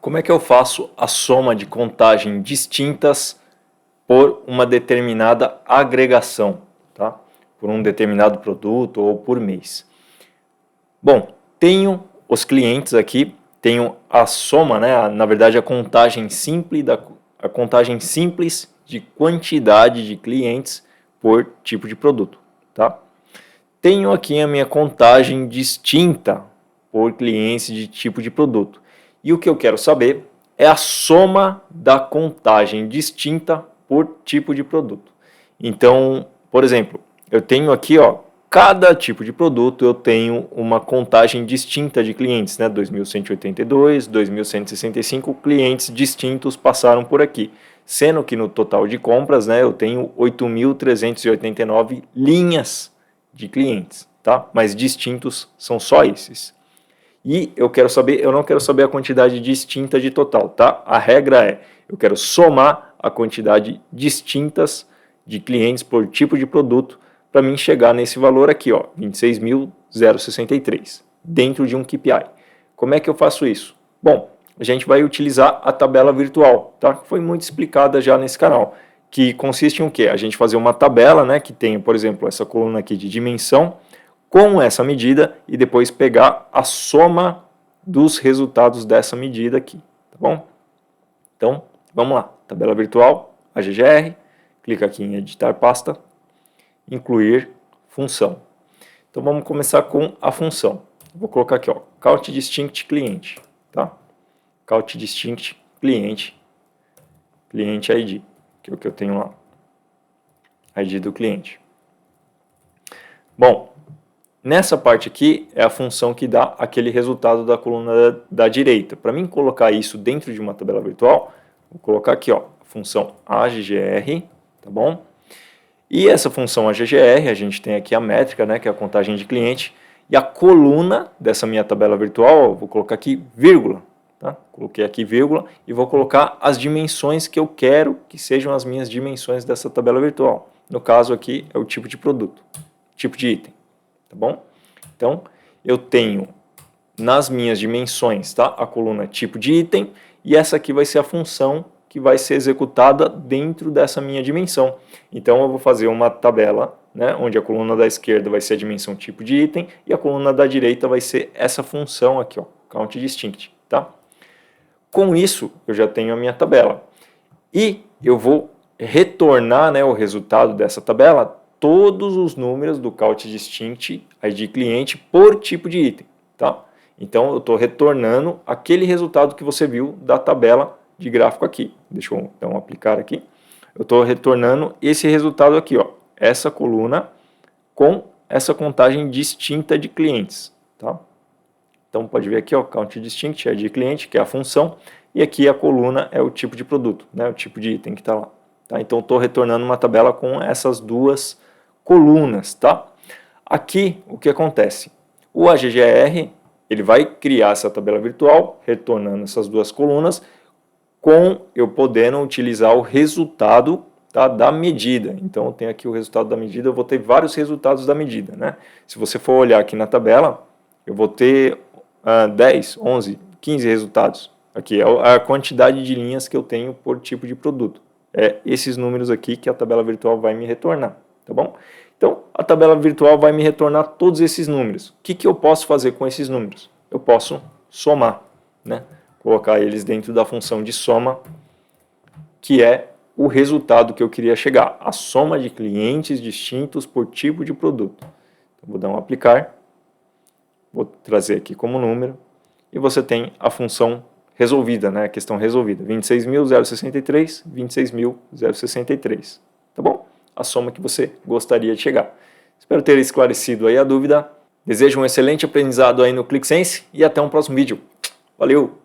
Como é que eu faço a soma de contagem distintas por uma determinada agregação, tá? Por um determinado produto ou por mês? Bom, tenho os clientes aqui, tenho a soma, né? Na verdade, a contagem simples de quantidade de clientes por tipo de produto, tá? Tenho aqui a minha contagem distinta por clientes de tipo de produto. E o que eu quero saber é a soma da contagem distinta por tipo de produto. Então, por exemplo, eu tenho aqui, cada tipo de produto eu tenho uma contagem distinta de clientes, né? 2.182, 2.165 clientes distintos passaram por aqui. Sendo que no total de compras, né, eu tenho 8.389 linhas de clientes, tá? Mas distintos são só esses. E eu não quero saber a quantidade distinta de total, tá? A regra é, eu quero somar a quantidade distintas de clientes por tipo de produto para mim chegar nesse valor aqui, 26.063, dentro de um KPI. Como é que eu faço isso? Bom, a gente vai utilizar a tabela virtual, tá? Que foi muito explicada já nesse canal, que consiste em o quê? A gente fazer uma tabela, né, que tem, por exemplo, essa coluna aqui de dimensão, com essa medida e depois pegar a soma dos resultados dessa medida aqui, tá bom? Então, vamos lá. Tabela virtual, AGGR, clica aqui em editar pasta, incluir função. Então, vamos começar com a função. Vou colocar aqui, count distinct cliente, tá? Count distinct cliente, cliente ID, que é o que eu tenho lá. ID do cliente. Bom, nessa parte aqui é a função que dá aquele resultado da coluna da direita. Para mim colocar isso dentro de uma tabela virtual, vou colocar aqui, a função AGGR, tá bom? E essa função AGGR, a gente tem aqui a métrica, né, que é a contagem de cliente, e a coluna dessa minha tabela virtual, vou colocar aqui vírgula, tá? Coloquei aqui vírgula e vou colocar as dimensões que eu quero que sejam as minhas dimensões dessa tabela virtual. No caso aqui é o tipo de produto, tipo de item. Tá bom? Então, eu tenho nas minhas dimensões, tá? A coluna tipo de item e essa aqui vai ser a função que vai ser executada dentro dessa minha dimensão. Então, eu vou fazer uma tabela, né? Onde a coluna da esquerda vai ser a dimensão tipo de item e a coluna da direita vai ser essa função aqui, count distinct, tá? Com isso, eu já tenho a minha tabela. E eu vou retornar, né, o resultado dessa tabela todos os números do count distinct ID cliente por tipo de item, tá? Então eu estou retornando aquele resultado que você viu da tabela de gráfico aqui. Deixa eu então aplicar aqui. Eu estou retornando esse resultado aqui, essa coluna com essa contagem distinta de clientes, tá? Então pode ver aqui, count distinct ID cliente, que é a função, e aqui a coluna é o tipo de produto, né, o tipo de item que está lá. Tá? Então estou retornando uma tabela com essas duas colunas, tá? Aqui, o que acontece? O AGGR, ele vai criar essa tabela virtual, retornando essas duas colunas, com eu podendo utilizar o resultado, tá, da medida. Então, eu tenho aqui o resultado da medida, eu vou ter vários resultados da medida, né? Se você for olhar aqui na tabela, eu vou ter 10, 11, 15 resultados. Aqui é a quantidade de linhas que eu tenho por tipo de produto. É esses números aqui que a tabela virtual vai me retornar. Tá bom? Então, a tabela virtual vai me retornar todos esses números. O que eu posso fazer com esses números? Eu posso somar, né? Colocar eles dentro da função de soma, que é o resultado que eu queria chegar. A soma de clientes distintos por tipo de produto. Então, vou dar um aplicar, vou trazer aqui como número, e você tem a função resolvida, né? A questão resolvida. 26.063, 26.063. Tá bom? A soma que você gostaria de chegar. Espero ter esclarecido aí a dúvida. Desejo um excelente aprendizado aí no ClickSense e até um próximo vídeo. Valeu!